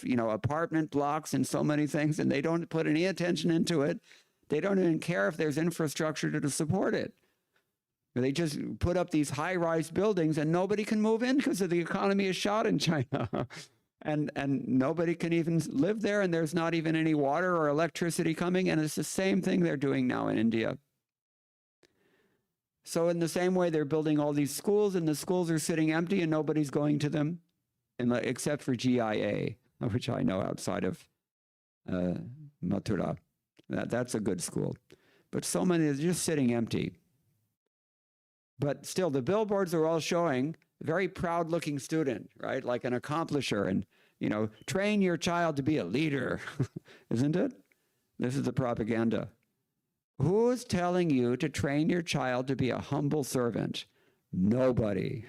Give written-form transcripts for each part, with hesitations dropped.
apartment blocks and so many things, and they don't put any attention into it. They don't even care if there's infrastructure to support it. They just put up these high-rise buildings, and nobody can move in because the economy is shot in China. and nobody can even live there, and there's not even any water or electricity coming, and it's the same thing they're doing now in India. So in the same way, they're building all these schools, and the schools are sitting empty, and nobody's going to them, except for GIA, which I know outside of Mathura. That's a good school. But so many are just sitting empty. But still, the billboards are all showing a very proud-looking student, right? Like an accomplisher, and, train your child to be a leader, isn't it? This is the propaganda. Who's telling you to train your child to be a humble servant? Nobody.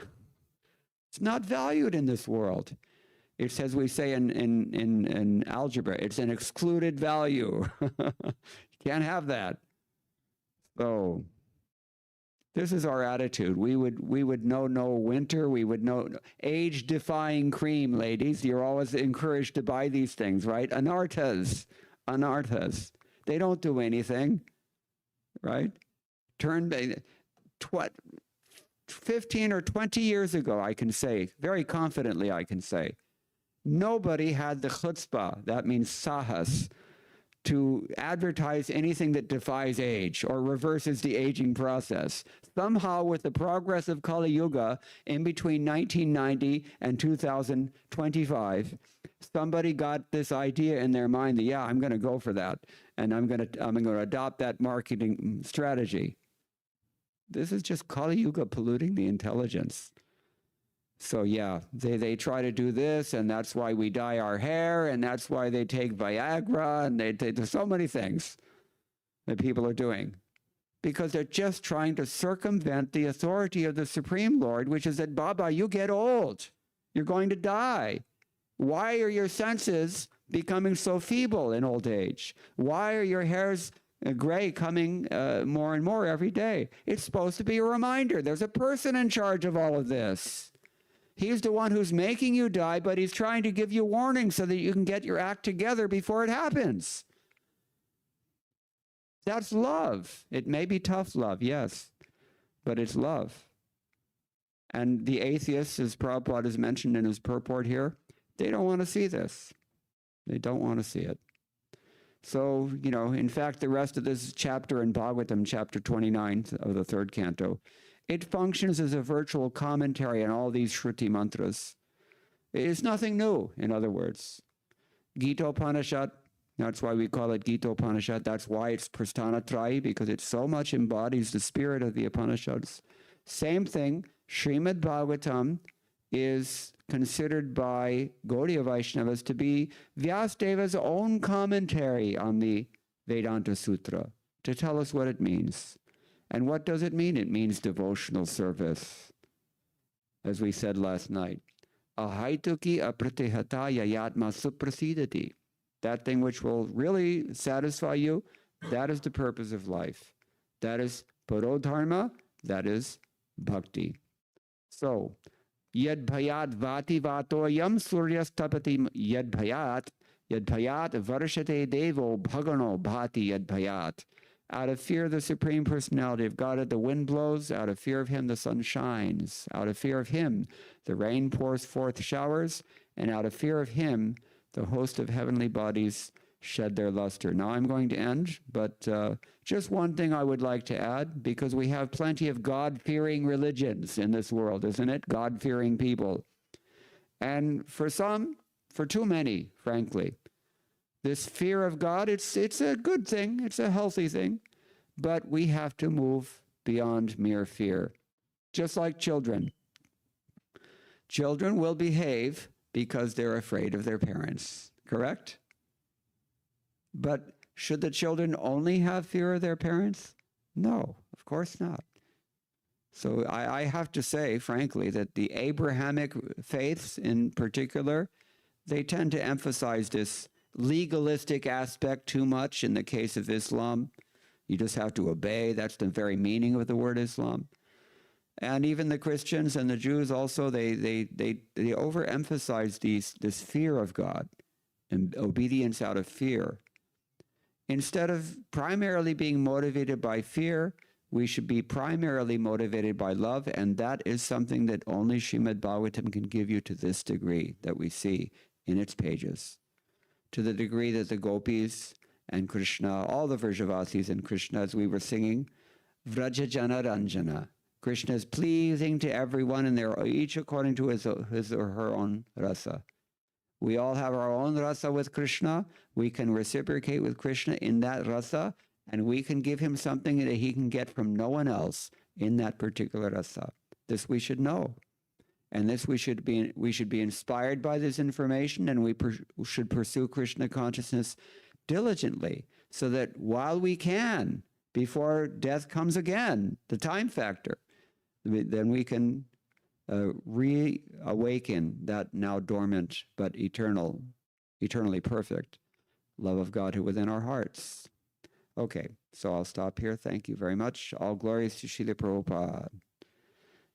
It's not valued in this world. It's, as we say in algebra, it's an excluded value. You can't have that. So this is our attitude. We would know no winter. We would know age-defying cream, ladies. You're always encouraged to buy these things, right? Anarthas. They don't do anything, right? 15 or 20 years ago, I can say, very confidently I can say, nobody had the chutzpah, that means sahas, to advertise anything that defies age or reverses the aging process. Somehow, with the progress of Kali Yuga, in between 1990 and 2025, somebody got this idea in their mind that, yeah, I'm going to go for that, and I'm going to adopt that marketing strategy. This is just Kali Yuga polluting the intelligence. So yeah, they try to do this, and that's why we dye our hair, and that's why they take Viagra, and there's so many things that people are doing. Because they're just trying to circumvent the authority of the Supreme Lord, which is that, Baba, you get old. You're going to die. Why are your senses becoming so feeble in old age? Why are your hairs gray coming more and more every day? It's supposed to be a reminder. There's a person in charge of all of this. He's the one who's making you die, but he's trying to give you warning so that you can get your act together before it happens. That's love. It may be tough love, yes, but it's love. And the atheists, as Prabhupada has mentioned in his purport here, they don't want to see this. They don't want to see it. So, in fact, the rest of this chapter in Bhagavatam, chapter 29 of the third canto, it functions as a virtual commentary on all these Shruti mantras. It's nothing new, in other words. Gita Upanishad, that's why we call it Gita Upanishad. That's why it's Prasthanatrayi, because it so much embodies the spirit of the Upanishads. Same thing, Srimad-Bhagavatam is considered by Gaudiya Vaishnavas to be Vyasadeva's own commentary on the Vedanta Sutra, to tell us what it means. And what does it mean? It means devotional service. As we said last night, ahaituki apratihata yayatma suprasidati. That thing which will really satisfy you, that is the purpose of life. That is parodharma, that is bhakti. So, yad bhayat vati vatoyam suryastapati yad bhayat varshate devo bhagano bhati yad bhayat. Out of fear of the Supreme Personality of Godhead, the wind blows. Out of fear of him, the sun shines. Out of fear of him, the rain pours forth showers. And out of fear of him, the host of heavenly bodies shed their luster. Now I'm going to end, but just one thing I would like to add, because we have plenty of God-fearing religions in this world, isn't it? God-fearing people. And for some, for too many, frankly, this fear of God, it's a good thing, it's a healthy thing, but we have to move beyond mere fear. Just like children. Children will behave because they're afraid of their parents, correct? But should the children only have fear of their parents? No, of course not. So I have to say, frankly, that the Abrahamic faiths in particular, they tend to emphasize this legalistic aspect too much. In the case of Islam, you just have to obey. That's the very meaning of the word Islam. And even the Christians and the Jews also, they overemphasize this fear of God. and obedience out of fear. Instead of primarily being motivated by fear, we should be primarily motivated by love, and that is something that only Srimad-Bhagavatam can give you to this degree that we see in its pages. To the degree that the gopis and Krishna, all the Vrajavasis and Krishna, as we were singing, Vrajajana Ranjana. Krishna is pleasing to everyone, and they're each according to his or her own rasa. We all have our own rasa with Krishna. We can reciprocate with Krishna in that rasa, and we can give him something that he can get from no one else in that particular rasa. This we should know. And this we should be inspired by this information, and we should pursue Krishna consciousness diligently, so that while we can, before death comes again, the time factor, then we can reawaken that now dormant but eternally perfect love of God within our hearts. Okay, so I'll stop here. Thank you very much. All glories to Srila Prabhupada.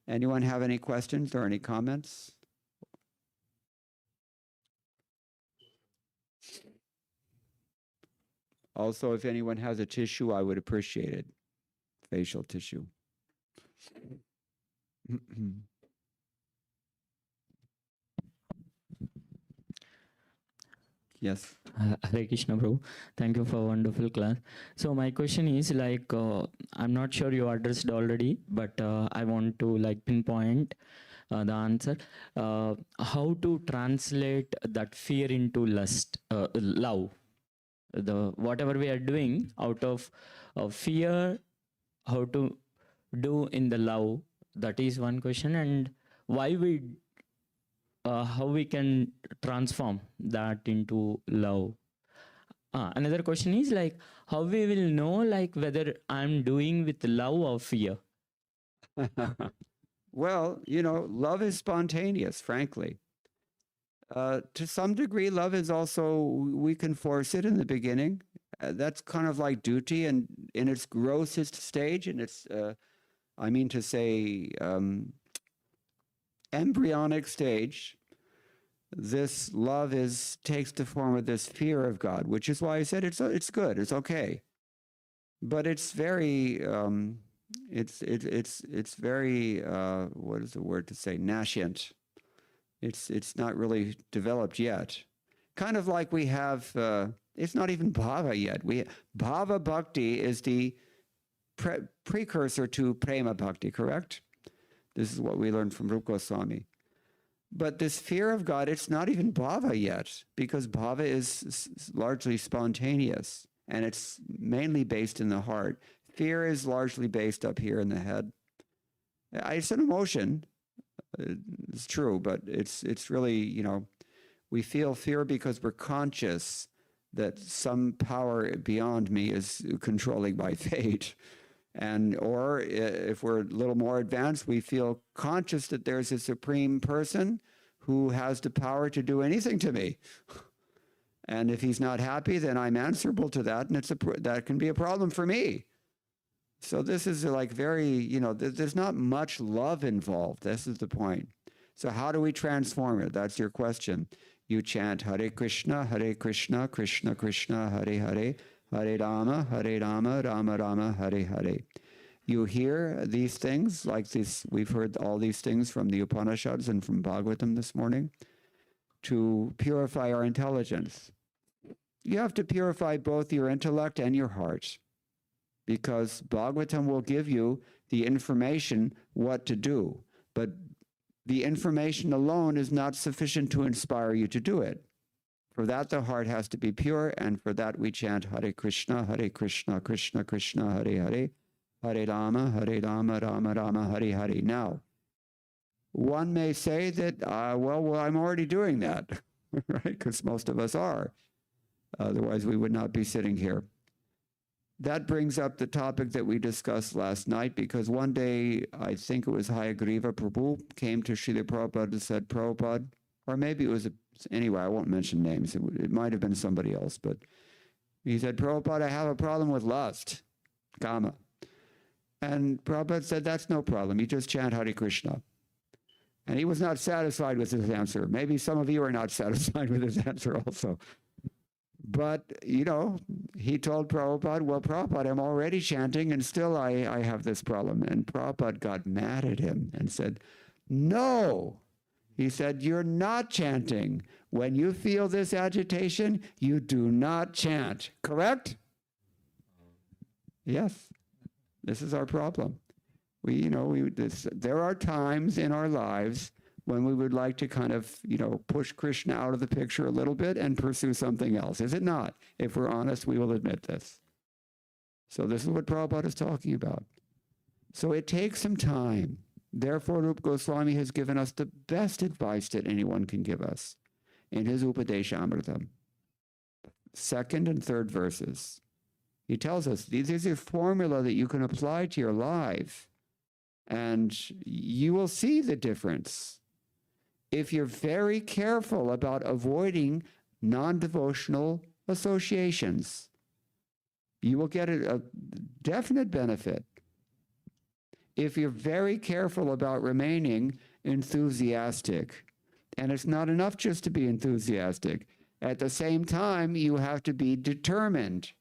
Anyone have any questions or any comments? Also, if anyone has a tissue, I would appreciate it. Facial tissue. Yes. Hare Krishna, Prabhu. Thank you for a wonderful class. So my question is like, I'm not sure you addressed already, but I want to like pinpoint the answer. How to translate that fear into lust, love? Whatever we are doing out of fear, how to do in the love? That is one question. And how we can transform that into love. Another question is like, how we will know like whether I'm doing with love or fear? Well, love is spontaneous, frankly. To some degree, love is also, we can force it in the beginning. That's kind of like duty, and in its grossest stage, and its, embryonic stage, this love takes the form of this fear of God, which is why I said it's good, it's okay, but it's very it's very what is the word to say, nascent. It's not really developed yet. Kind of like we have, it's not even bhava yet. Bhava bhakti is the precursor to prema bhakti, correct? This is what we learned from Rupa Goswami. But this fear of God, it's not even bhava yet, because bhava is largely spontaneous, and it's mainly based in the heart. Fear is largely based up here in the head. It's an emotion, it's true, but it's really, we feel fear because we're conscious that some power beyond me is controlling my fate. Or if we're a little more advanced, we feel conscious that there's a supreme person who has the power to do anything to me. And if he's not happy, then I'm answerable to that, and that can be a problem for me. So this is like very, there's not much love involved. This is the point. So how do we transform it? That's your question. You chant Hare Krishna, Krishna Krishna, Hare Hare, Hare Rama, Rama Rama, Hare Hare. You hear these things like this. We've heard all these things from the Upanishads and from Bhagavatam this morning to purify our intelligence. You have to purify both your intellect and your heart, because Bhagavatam will give you the information what to do, but the information alone is not sufficient to inspire you to do it. For that, the heart has to be pure, and for that we chant Hare Krishna, Krishna Krishna, Hare Hare, Hare Rama, Rama Rama, Hare Hare. Now, one may say that, well, I'm already doing that, right? Because most of us are. Otherwise, we would not be sitting here. That brings up the topic that we discussed last night, because one day, I think it was Hayagriva Prabhu came to Srila Prabhupada and said, Prabhupada, or maybe it was, anyway, I won't mention names. It might have been somebody else, but he said, Prabhupada, I have a problem with lust, kama. And Prabhupada said, that's no problem. You just chant Hare Krishna. And he was not satisfied with his answer. Maybe some of you are not satisfied with his answer also. But, you know, he told Prabhupada, well, Prabhupada, I'm already chanting and still I have this problem. And Prabhupada got mad at him and said, no. He said, you're not chanting. When you feel this agitation, you do not chant. Correct? Yes. This is our problem. There are times in our lives when we would like to kind of, push Krishna out of the picture a little bit and pursue something else. Is it not? If we're honest, we will admit this. So this is what Prabhupada is talking about. So it takes some time. Therefore, Rupa Goswami has given us the best advice that anyone can give us in his Upadeshamritam. Second and third verses. He tells us, this is a formula that you can apply to your life, and you will see the difference. If you're very careful about avoiding non-devotional associations, you will get a definite benefit. If you're very careful about remaining enthusiastic, and it's not enough just to be enthusiastic. At the same time, you have to be determined,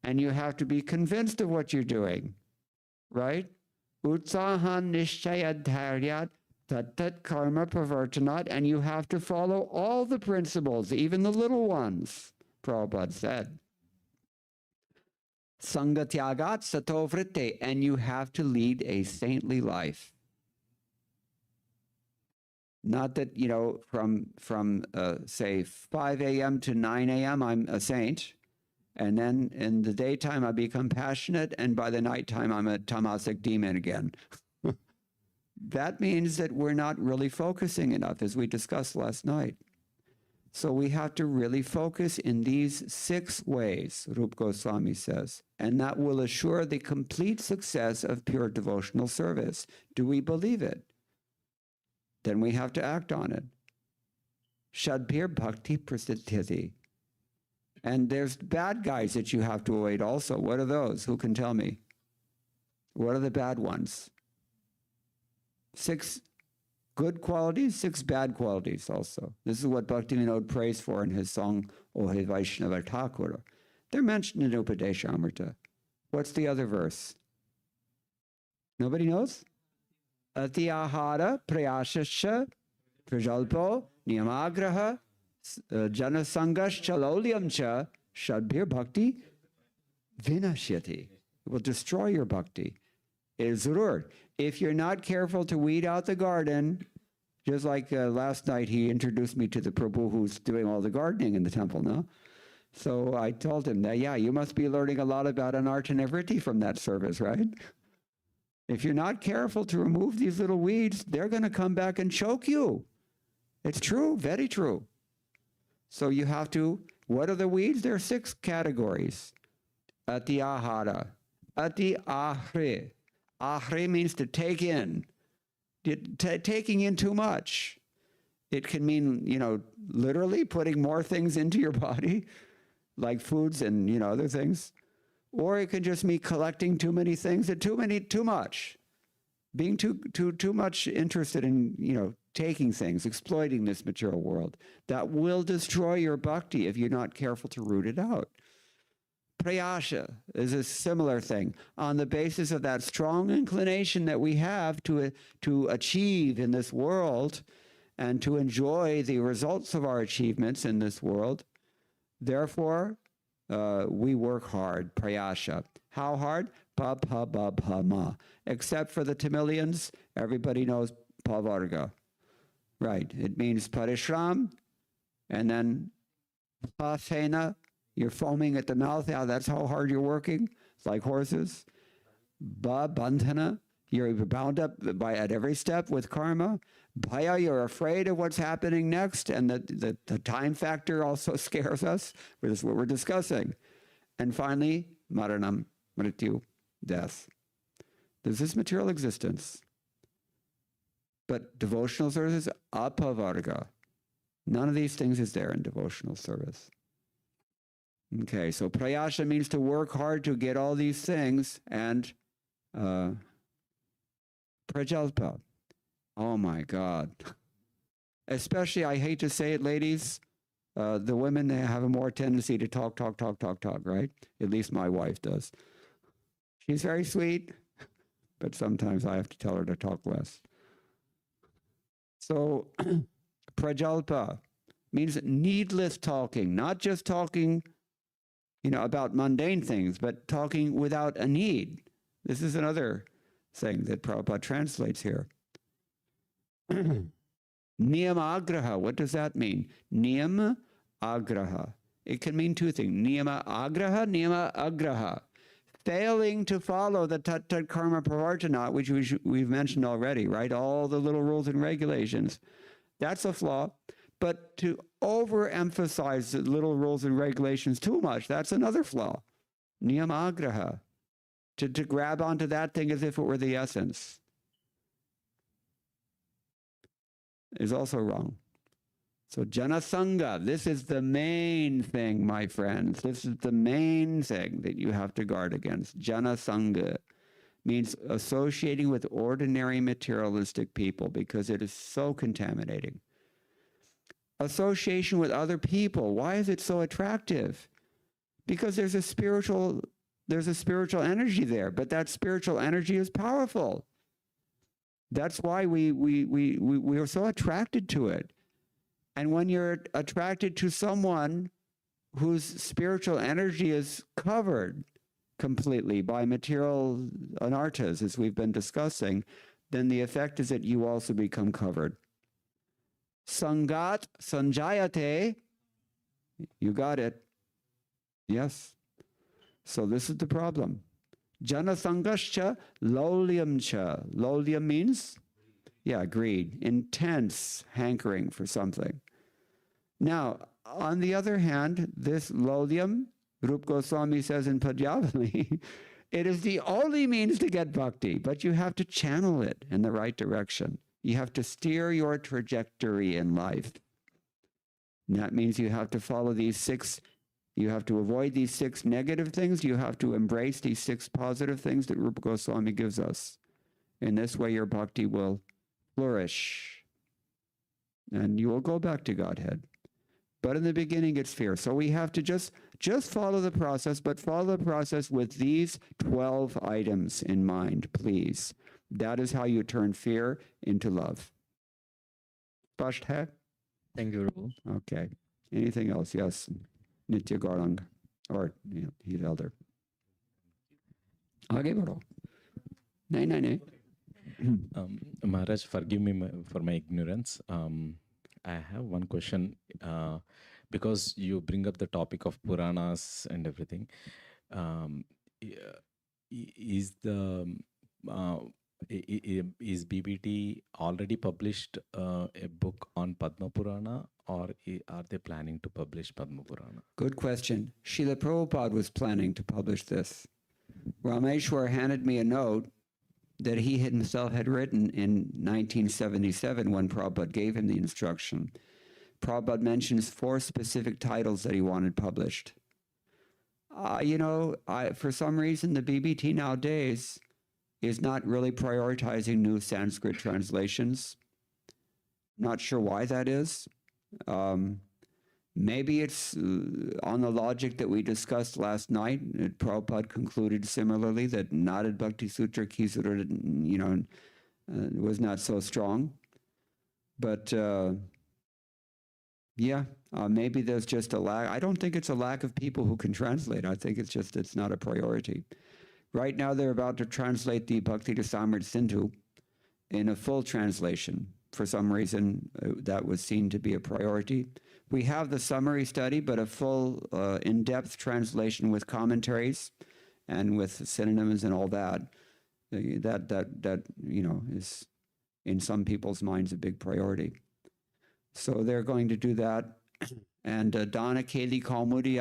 and you have to be convinced of what you're doing, right? Utsahan nishchayadharyat tat karma pravartanat, and you have to follow all the principles, even the little ones, Prabhupada said. Sangatyagat satovritte, and you have to lead a saintly life. Not that, from say 5 a.m. to 9 a.m. I'm a saint, and then in the daytime I become passionate, and by the nighttime I'm a tamasic demon again. That means that we're not really focusing enough, as we discussed last night. So we have to really focus in these 6 ways, Rupa Goswami says, and that will assure the complete success of pure devotional service. Do we believe it? Then we have to act on it. Shadbhir bhakti prasiddhiti. And there's bad guys that you have to avoid also. What are those? Who can tell me? What are the bad ones? 6 good qualities, 6 bad qualities also. This is what Bhaktivinoda prays for in his song, O He Vaishnava Thakura. They're mentioned in Upadeshamrita. What's the other verse? Nobody knows? Ati ahara prayashascha prajalpo niyamagraha janasangash chalolyamcha shadbhir bhakti vinashyati. It will destroy your bhakti. It is zurur. If you're not careful to weed out the garden, just like last night he introduced me to the Prabhu who's doing all the gardening in the temple now. So I told him that, yeah, you must be learning a lot about anartha nivritti from that service, right? If you're not careful to remove these little weeds, they're going to come back and choke you. It's true, very true. So you have to, what are the weeds? There are 6 categories. Ati ahara, ati ahre. Ahre means to take in. Taking in too much. It can mean, literally putting more things into your body, like foods and, other things. Or it can just mean collecting too many things, too much. Being too much interested in, taking things, exploiting this material world. That will destroy your bhakti if you're not careful to root it out. Prayasha is a similar thing. On the basis of that strong inclination that we have to achieve in this world and to enjoy the results of our achievements in this world, therefore, we work hard, prayasha. How hard? Pa-pa-ba-pa-ma. Except for the Tamilians, everybody knows pavarga. Right, it means parishram, and then pa-fena, you're foaming at the mouth. Yeah, that's how hard you're working. It's like horses. Ba-bandhana, you're bound up at every step with karma. Bhaya, you're afraid of what's happening next, and the time factor also scares us. This is what we're discussing. And finally, maranam, mrityu, death. There's this material existence. But devotional service is apavarga. None of these things is there in devotional service. Okay, so prayasha means to work hard to get all these things, and prajalpa. Oh my God. Especially, I hate to say it, ladies, The women, they have a more tendency to talk, right? At least my wife does. She's very sweet, but sometimes I have to tell her to talk less. So, prajalpa means needless talking, not just talking, about mundane things, but talking without a need. This is another thing that Prabhupada translates here. Niyama agraha, what does that mean? Niyama agraha. It can mean two things. Niyama agraha, niyama agraha. Failing to follow the tat karma pravartana, which we've mentioned already, right? All the little rules and regulations. That's a flaw. But to overemphasize the little rules and regulations too much, that's another flaw. Niyama agraha. To grab onto that thing as if it were the essence is also wrong. So janasanga, this is the main thing, my friends. This is the main thing that you have to guard against. Janasanga means associating with ordinary materialistic people because it is so contaminating. Association with other people, why is it so attractive? Because there's a spiritual energy there, but that spiritual energy is powerful. That's why we are so attracted to it. And when you're attracted to someone whose spiritual energy is covered completely by material anarthas, as we've been discussing, then the effect is that you also become covered. Sangat sanjayate, you got it. Yes. So this is the problem. Janasangascha lolyamcha. Lolyam means? Yeah, greed. Intense hankering for something. Now, on the other hand, this lolyam, Rupa Goswami says in Padyavali, it is the only means to get bhakti, but you have to channel it in the right direction. You have to steer your trajectory in life. And that means you have to follow these six. You have to avoid these six negative things. You have to embrace these six positive things that Rupa Goswami gives us. In this way, your bhakti will flourish. And you will go back to Godhead. But in the beginning, it's fear. So we have to just follow the process, but follow the process with these 12 items in mind, please. That is how you turn fear into love. Spasht hai? Thank you, Rupa. Okay. Anything else? Yes. Nitya Gauranga, or he's elder. Aage badho. Nahi. Maharaj, forgive me for my ignorance. I have one question. Because you bring up the topic of Puranas and everything. Is BBT already published a book on Padma Purana, or are they planning to publish Padma Purana? Good question. Srila Prabhupada was planning to publish this. Rameshwar handed me a note that he himself had written in 1977 when Prabhupada gave him the instruction. Prabhupada mentions 4 specific titles that he wanted published. For some reason, the BBT nowadays is not really prioritizing new Sanskrit translations. Not sure why that is. Maybe it's on the logic that we discussed last night. Prabhupada concluded similarly that Nadad Bhakti Sutra Kisura, was not so strong. But maybe there's just a lack. I don't think it's a lack of people who can translate. I think it's just it's not a priority. Right now they're about to translate the Bhakti Rasamrita Sindhu in a full translation. For some reason, that was seen to be a priority. We have the summary study, but a full, in-depth translation with commentaries and with synonyms and all that, that is in some people's minds a big priority. So they're going to do that. And Dana Kali Kaumudi,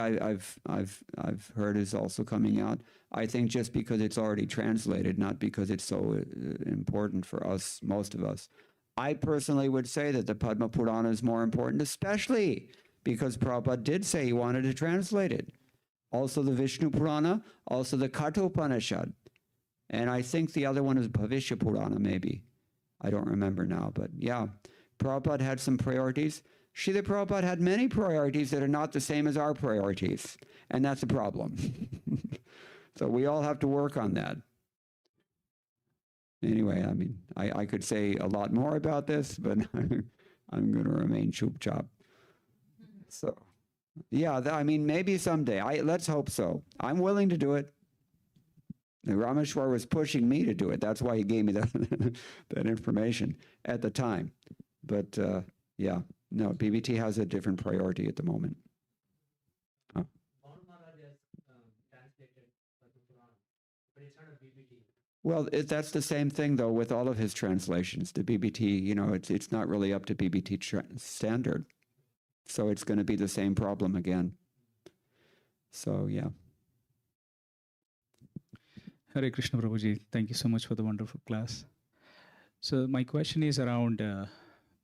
I've heard is also coming out. I think just because it's already translated, not because it's so important for us, most of us. I personally would say that the Padma Purana is more important, especially because Prabhupada did say he wanted to translate it. Also the Vishnu Purana, also the Kathopanishad. And I think the other one is Bhavishya Purana, maybe. I don't remember now, but yeah. Prabhupada had some priorities. Srila Prabhupada had many priorities that are not the same as our priorities, and that's a problem. So we all have to work on that. Anyway, I mean, I could say a lot more about this, but I'm going to remain chup chop. So, yeah, I mean, maybe someday. Let's hope so. I'm willing to do it. Rameshwar was pushing me to do it. That's why he gave me that information at the time. But yeah, no, BBT has a different priority at the moment. Huh? Well, that's the same thing, though, with all of his translations. The BBT, you know, it's not really up to BBT standard. So it's going to be the same problem again. So, yeah. Hare Krishna Prabhuji, thank you so much for the wonderful class. So my question is around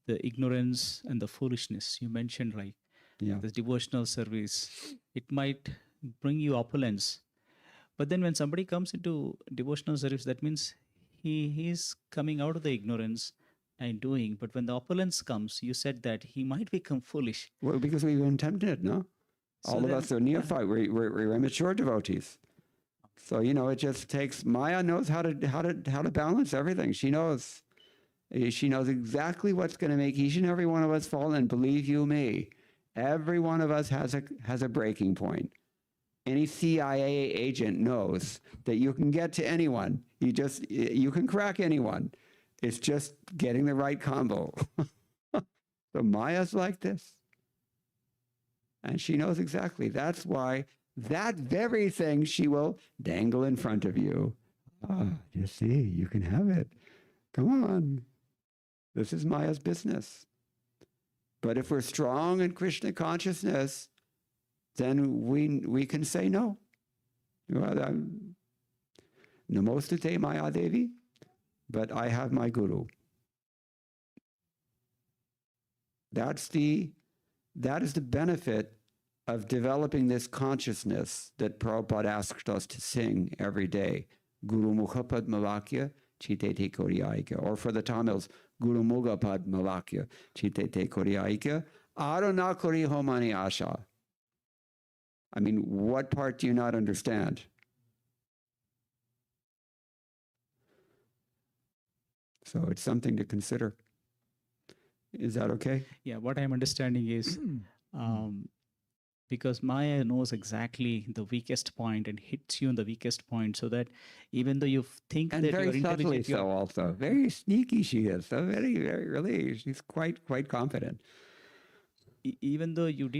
the ignorance and the foolishness. You mentioned like this devotional service, it might bring you opulence. But then when somebody comes into devotional service, that means he is coming out of the ignorance and doing. But when the opulence comes, you said that he might become foolish. Well, because we've been tempted, no? So all of us are neophyte. We're immature devotees. So, you know, it just takes, Maya knows how to balance everything. She knows exactly what's going to make each and every one of us fall. And believe you me, every one of us has a breaking point. Any CIA agent knows that you can get to anyone. You can crack anyone. It's just getting the right combo. So Maya's like this. And she knows exactly. That's why that very thing she will dangle in front of you. You see, you can have it. Come on. This is Maya's business. But if we're strong in Krishna consciousness, then we can say no. Namostate Maya Devi, but I have my guru. That is the benefit of developing this consciousness that Prabhupada asked us to sing every day. Guru Mukha Padmalakya Chitete Koryaika. Or for the Tamils, Guru Mukha Padmalakya Chitete Koryaika. Aruna Kori Homani Asha. I mean, what part do you not understand? So it's something to consider. Is that okay? Yeah, what I'm understanding is because Maya knows exactly the weakest point and hits you on the weakest point, so that even though you think and that very you're subtly intelligent, so also. Very sneaky she is. So very, very, really, she's quite confident. Even though you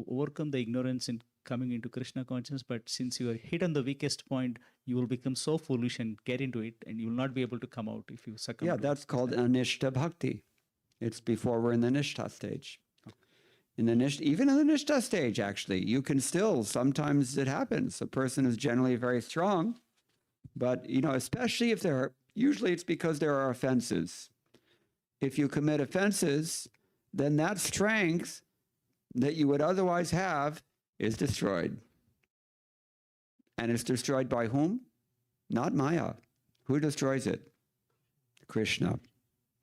overcome the ignorance in coming into Krishna consciousness, but since you are hit on the weakest point, you will become so foolish and get into it, and you will not be able to come out if you succumb. Yeah, that's called anishta bhakti. It's before we're in the nishtha stage. Even in the nishtha stage, actually, you can still, sometimes it happens. A person is generally very strong, but, you know, especially if usually it's because there are offenses. If you commit offenses, then that strength that you would otherwise have is destroyed. And it's destroyed by whom? Not Maya. Who destroys it? Krishna.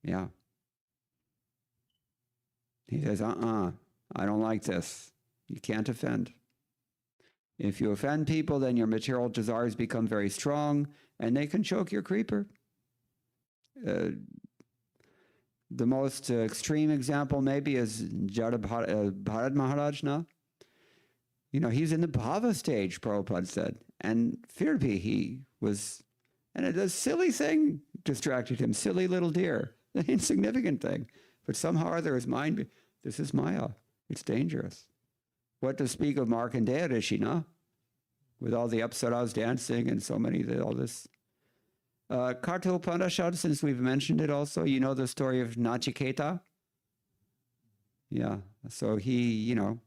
Yeah. He says, I don't like this. You can't offend. If you offend people, then your material desires become very strong, and they can choke your creeper. The most extreme example maybe is Jada Bharat Maharaj. You know, he's in the bhava stage, Prabhupada said, and Firbi he was, and a silly thing distracted him, silly little deer, an insignificant thing. But somehow or other his mind, this is Maya. It's dangerous. What to speak of Markandeya Rishi, with all the apsaras dancing and so many, all this. Karta Upanishad, since we've mentioned it also, you know the story of Nachiketa? Yeah, so he, you know,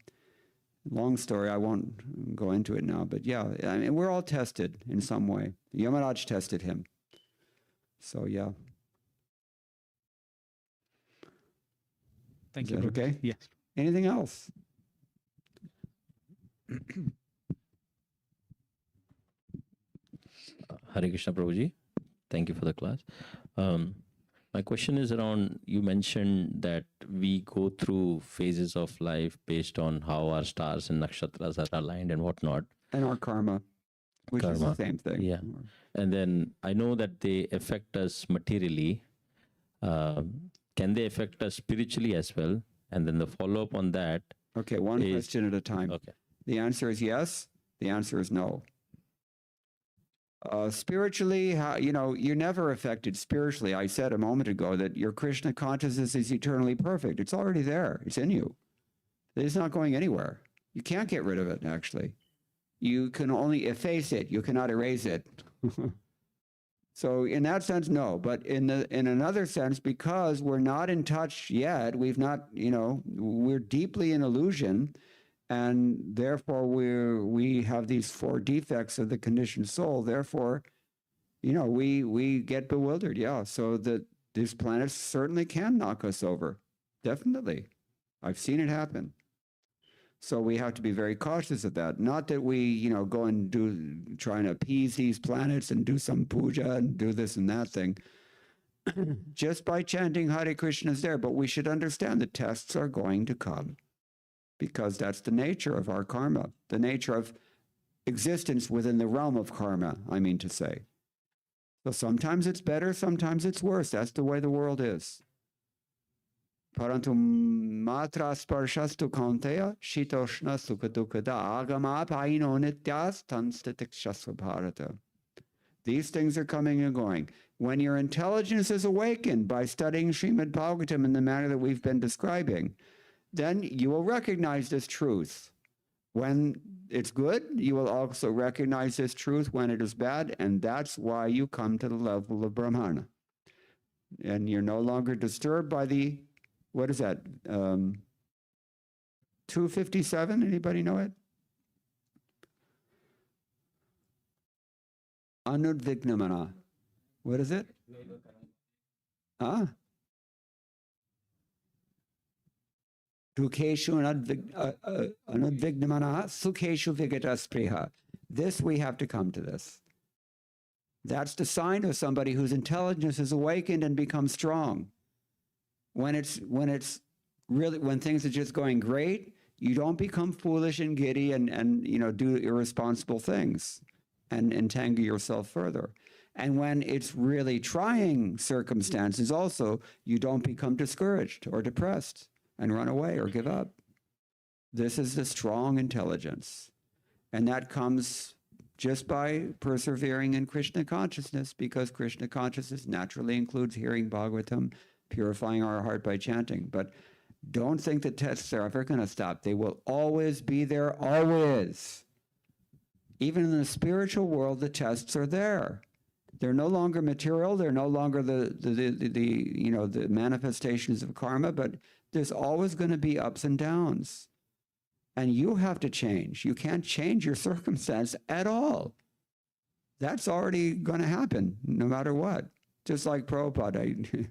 long story, I won't go into it now, but yeah, I mean, we're all tested in some way. Yamaraj tested him. So yeah. Thank Is you. that okay? Yes. Anything else? Hare Krishna Prabhuji, thank you for the class. My question is around, you mentioned that we go through phases of life based on how our stars and nakshatras are aligned and whatnot. And our karma, which is the Karma. same thing. Yeah. And then I know that they affect us materially. Can they affect us spiritually as well? And then the follow-up on that. Okay, one question at a time. Okay. The answer is yes. The answer is no. Spiritually, you're never affected spiritually. I said a moment ago that your Krishna consciousness is eternally perfect. It's already there. It's in you. It's not going anywhere. You can't get rid of it, actually. You can only efface it. You cannot erase it. So in that sense, no. But in another sense, because we're not in touch yet, we're deeply in illusion, and therefore we have these 4 defects of the conditioned soul. Therefore, we get bewildered. Yeah. So that these planets certainly can knock us over. Definitely. I've seen it happen. So we have to be very cautious of that. Not that we, go and trying to appease these planets and do some puja and do this and that thing. Just by chanting Hare Krishna is there. But we should understand the tests are going to come, because that's the nature of our karma, the nature of existence within the realm of karma, I mean to say. So sometimes it's better, sometimes it's worse. That's the way the world is. Parantu matra sparshastu kaunteya shitoshna sukadukada agama paino nityas tanstitikshasu bharata. These things are coming and going. When your intelligence is awakened by studying Srimad-Bhagavatam in the manner that we've been describing, then you will recognize this truth. When it's good, you will also recognize this truth when it is bad, and that's why you come to the level of Brahmana. And you're no longer disturbed by the, what is that, 257? Anybody know it? Anudvignamana. What is it? Huh? Dukeshu anudvignamana, sukheshu vigataspriha. This, we have to come to this. That's the sign of somebody whose intelligence is awakened and becomes strong. When things are just going great, you don't become foolish and giddy and do irresponsible things and entangle yourself further. And when it's really trying circumstances also, you don't become discouraged or depressed and run away or give up. This is the strong intelligence. And that comes just by persevering in Krishna consciousness, because Krishna consciousness naturally includes hearing Bhagavatam, purifying our heart by chanting. But don't think the tests are ever going to stop. They will always be there, always. Even in the spiritual world, the tests are there. They're no longer material. They're no longer the manifestations of karma, but there's always going to be ups and downs. And you have to change. You can't change your circumstance at all. That's already going to happen no matter what. Just like Prabhupada.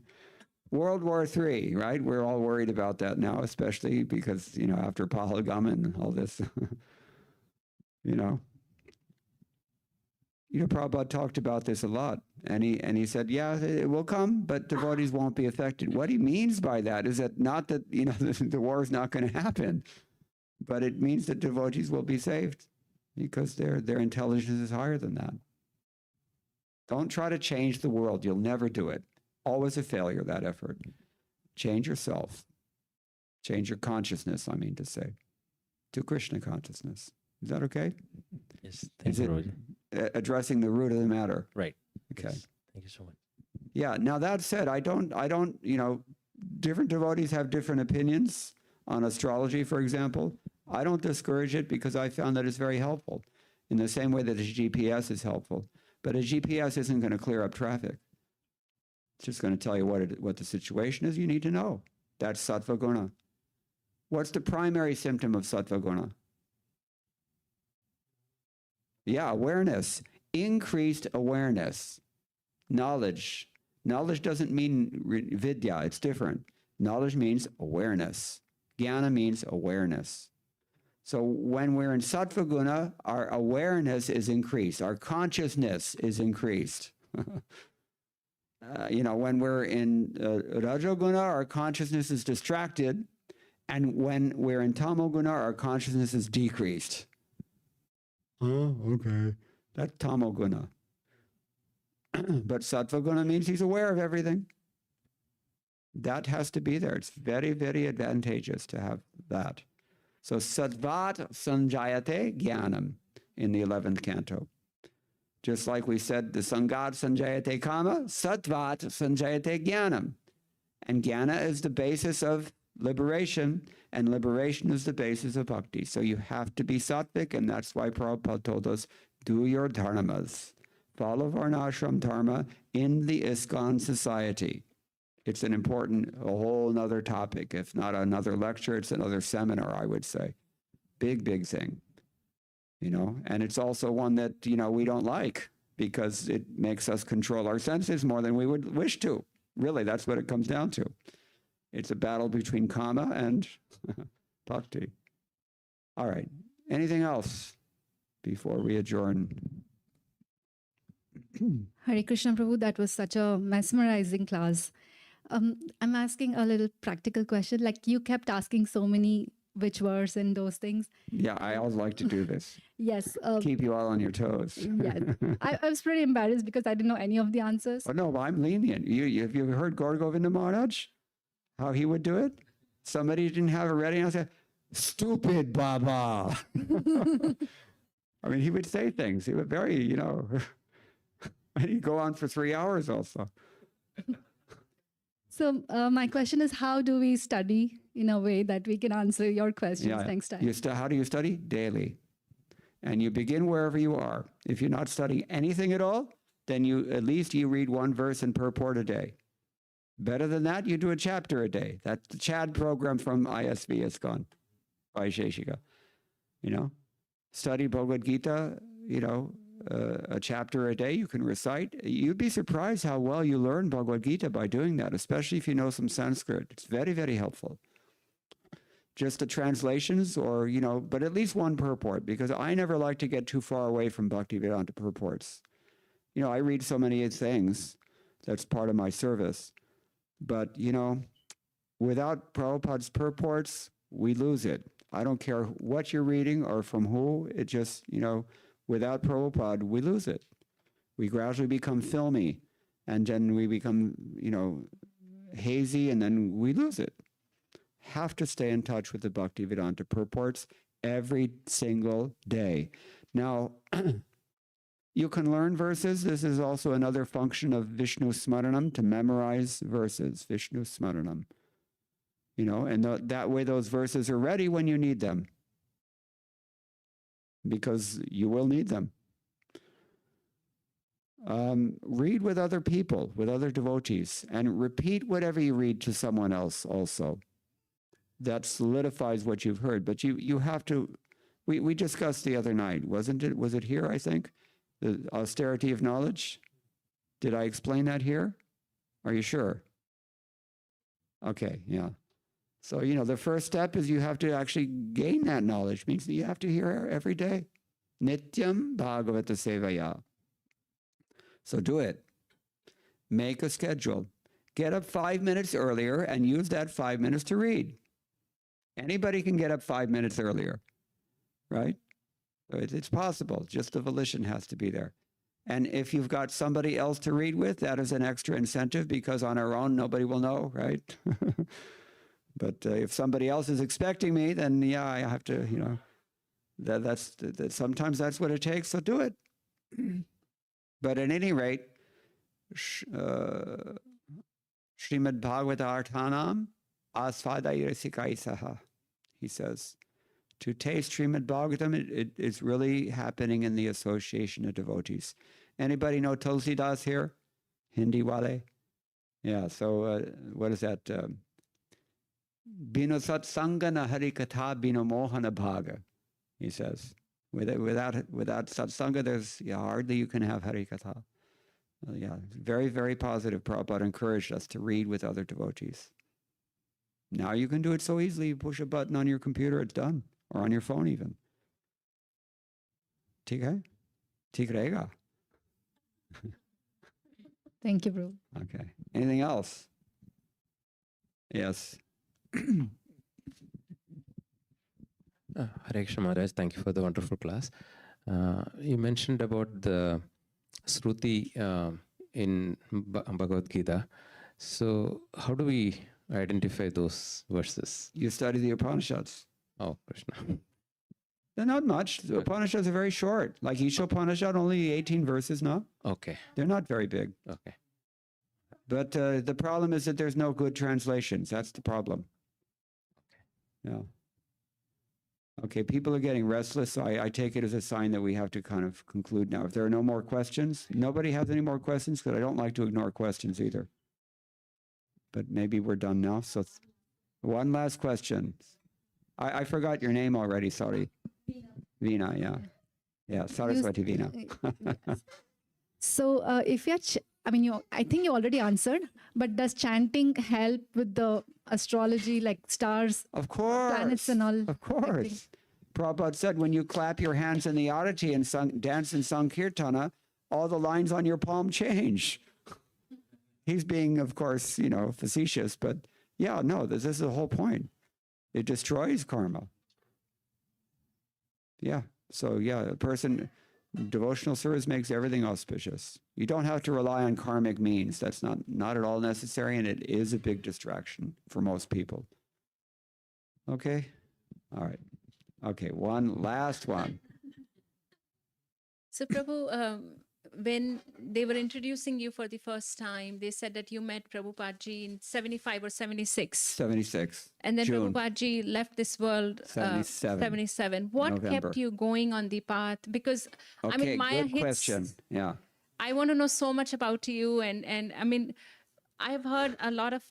World War III, right? We're all worried about that now, especially because, after Pahalgam and all this, Prabhupada talked about this a lot. And he said, yeah, it will come, but devotees won't be affected. What he means by that is that not that, the war is not going to happen, but it means that devotees will be saved because their intelligence is higher than that. Don't try to change the world. You'll never do it. Always a failure, that effort. Change yourself. Change your consciousness, I mean to say, to Krishna consciousness. Is that okay? Yes, thank you. Addressing the root of the matter. Right. Okay. Yes. Thank you so much. Yeah. Now that said, I don't, different devotees have different opinions on astrology, for example. I don't discourage it because I found that it's very helpful in the same way that a GPS is helpful. But a GPS isn't going to clear up traffic. It's just going to tell you what the situation is. You need to know. That's sattva guna. What's the primary symptom of sattva guna? Yeah, awareness. Increased awareness. Knowledge. Knowledge doesn't mean vidya. It's different. Knowledge means awareness. Jnana means awareness. So when we're in sattva guna, our awareness is increased. Our consciousness is increased. when we're in Rajoguna, our consciousness is distracted. And when we're in Tamoguna, our consciousness is decreased. Oh, okay. That's Tamoguna. But Sattvaguna means he's aware of everything. That has to be there. It's very, very advantageous to have that. So Sattvat Sanjayate Jnanam in the 11th canto. Just like we said, the Sangat Sanjayate Kama, Sattvat Sanjayate Jnanam. And Jnana is the basis of liberation, and liberation is the basis of bhakti. So you have to be sattvic, and that's why Prabhupada told us, do your dharmas. Follow Varnashram Dharma in the ISKCON society. It's an important, a whole nother topic. If not another lecture, it's another seminar, I would say. Big, big thing. And it's also one that, we don't like because it makes us control our senses more than we would wish to. Really, that's what it comes down to. It's a battle between kama and bhakti. All right. Anything else before we adjourn? Hare Krishna Prabhu, that was such a mesmerizing class. I'm asking a little practical question. Like you kept asking so many which verse and those things. Yeah, I always like to do this. Yes. Keep you all on your toes. Yes. I was pretty embarrassed because I didn't know any of the answers. Oh, no, I'm lenient. Have you heard Gaur Govinda Maharaj? How he would do it? Somebody didn't have it ready and I said, stupid Baba. I mean, he would say things. He would very, and he'd go on for 3 hours also. So my question is, how do we study in a way that we can answer your questions next time? How do you study? Daily. And you begin wherever you are. If you're not studying anything at all, then at least you read one verse and purport a day. Better than that, you do a chapter a day. That's the Chad program from ISB, ISKCON, Vaisheshika. Study Bhagavad-gita, a chapter a day you can recite. You'd be surprised how well you learn Bhagavad-gita by doing that, especially if you know some Sanskrit. It's very, very helpful. Just the translations but at least one purport, because I never like to get too far away from Bhaktivedanta purports. I read so many things. That's part of my service. But, without Prabhupada's purports, we lose it. I don't care what you're reading or from who. It just, without Prabhupada, we lose it. We gradually become filmy, and then we become, hazy, and then we lose it. Have to stay in touch with the Bhaktivedanta purports every single day. Now, you can learn verses. This is also another function of Vishnu Smaranam, to memorize verses, Vishnu Smaranam. And that way those verses are ready when you need them. Because you will need them. Read with other people, with other devotees, and repeat whatever you read to someone else also. That solidifies what you've heard. But you have to, we discussed the other night, wasn't it? Was it here, I think? The austerity of knowledge? Did I explain that here? Are you sure? Okay, yeah. So, the first step is you have to actually gain that knowledge. Means that you have to hear every day. Nityam Bhagavata Sevaya. So do it. Make a schedule. Get up 5 minutes earlier and use that 5 minutes to read. Anybody can get up 5 minutes earlier, right? It's possible. Just the volition has to be there. And if you've got somebody else to read with, that is an extra incentive, because on our own, nobody will know, right? But if somebody else is expecting me, then yeah, I have to, that's sometimes that's what it takes, so do it. But at any rate, Srimad-Bhagavatarthanam asvadayirsikaisaha, he says. To taste Srimad-Bhagavatam, it is really happening in the association of devotees. Anybody know Tulsi Das here? Hindi wale? Yeah, so what is that? Bino satsanga na harikatha bino mohana bhaga, he says. Without satsanga, there's hardly you can have harikatha. Yeah, very, very positive. Prabhupada encouraged us to read with other devotees. Now you can do it so easily. You push a button on your computer, it's done. Or on your phone even. ठीक है? ठीक रहेगा? Thank you, Prabhu. Okay. Anything else? Yes. Hare Krishna Maharaj, thank you for the wonderful class. You mentioned about the Shruti in Bhagavad-gita. So how do we identify those verses? You study the Upanishads. Oh, Krishna. They're not much. The Upanishads are very short. Like Isha Upanishad, only 18 verses, no? Okay. They're not very big. Okay. But the problem is that there's no good translations. That's the problem. Yeah. Okay, people are getting restless, so I take it as a sign that we have to kind of conclude now. If there are no more questions, nobody has any more questions, because I don't like to ignore questions either. But maybe we're done now. So one last question. I forgot your name already, sorry. Veena, yeah. Yeah, Saraswati Veena. Yes. So if you're, I think you already answered, but does chanting help with the astrology, like stars, Of course. planets and all? Of course. Prabhupada said when you clap your hands in the arati and dance in Sankirtana, all the lines on your palm change. He's being, of course, facetious, but yeah, no, this is the whole point. It destroys karma. Yeah. So yeah, devotional service makes everything auspicious. You don't have to rely on karmic means. That's not at all necessary, and it is a big distraction for most people. Okay? All right. Okay, one last one. So Prabhu, when they were introducing you for the first time, they said that you met Prabhupada ji in 75 or 76. 76. And then June. Prabhupada ji left this world 77. What November. kept you going on the path? Because Okay, Maya good hits. question. Yeah. I want to know so much about you, and I've heard a lot of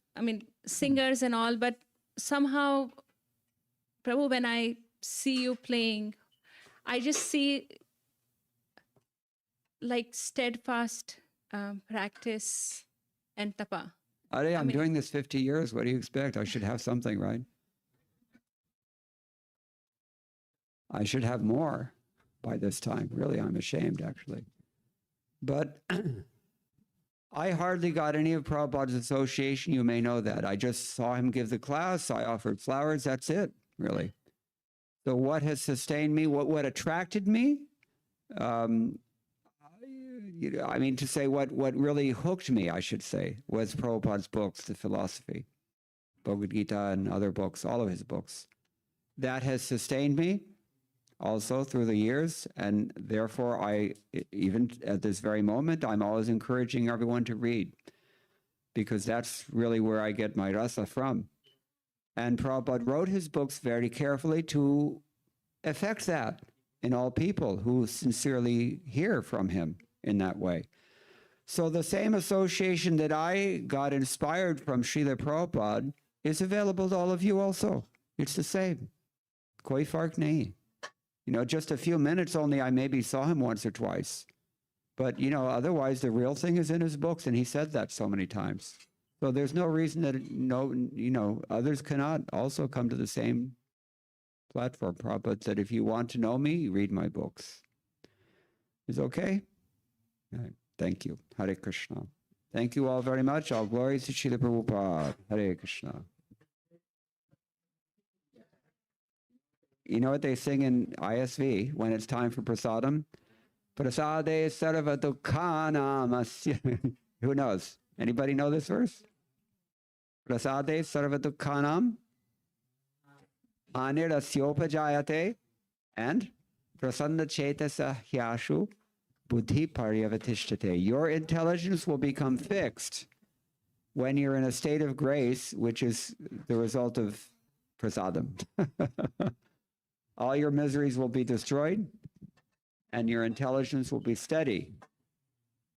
singers and all, but somehow, Prabhu, when I see you playing, I just see like steadfast practice and tapa. I'm doing this 50 years. What do you expect? I should have something, right? I should have more by this time. Really, I'm ashamed, actually. But I hardly got any of Prabhupada's association. You may know that. I just saw him give the class. I offered flowers. That's it, really. So what has sustained me, what attracted me? To say what really hooked me, I should say, was Prabhupada's books, the philosophy, Bhagavad-gita and other books, all of his books. That has sustained me also through the years, and therefore even at this very moment, I'm always encouraging everyone to read, because that's really where I get my rasa from. And Prabhupada wrote his books very carefully to affect that in all people who sincerely hear from him in that way. So the same association that I got inspired from Srila Prabhupada is available to all of you also. It's the same. Koi fark nahi. Just a few minutes only, I maybe saw him once or twice. But, otherwise the real thing is in his books, and he said that so many times. So there's no reason that, others cannot also come to the same platform. Prabhupada said, if you want to know me, read my books. Is okay? All right. Thank you. Hare Krishna. Thank you all very much. All glories to Srila Prabhupada. Hare Krishna. You know what they sing in ISV when it's time for prasadam? Prasade sarva dukkhanam asya. Who knows? Anybody know this verse? Prasade sarva dukkhanam anir asyopajayate and prasanna chetasa hyashu buddhi paryavatishtete. Your intelligence will become fixed when you're in a state of grace, which is the result of prasadam. All your miseries will be destroyed, and your intelligence will be steady.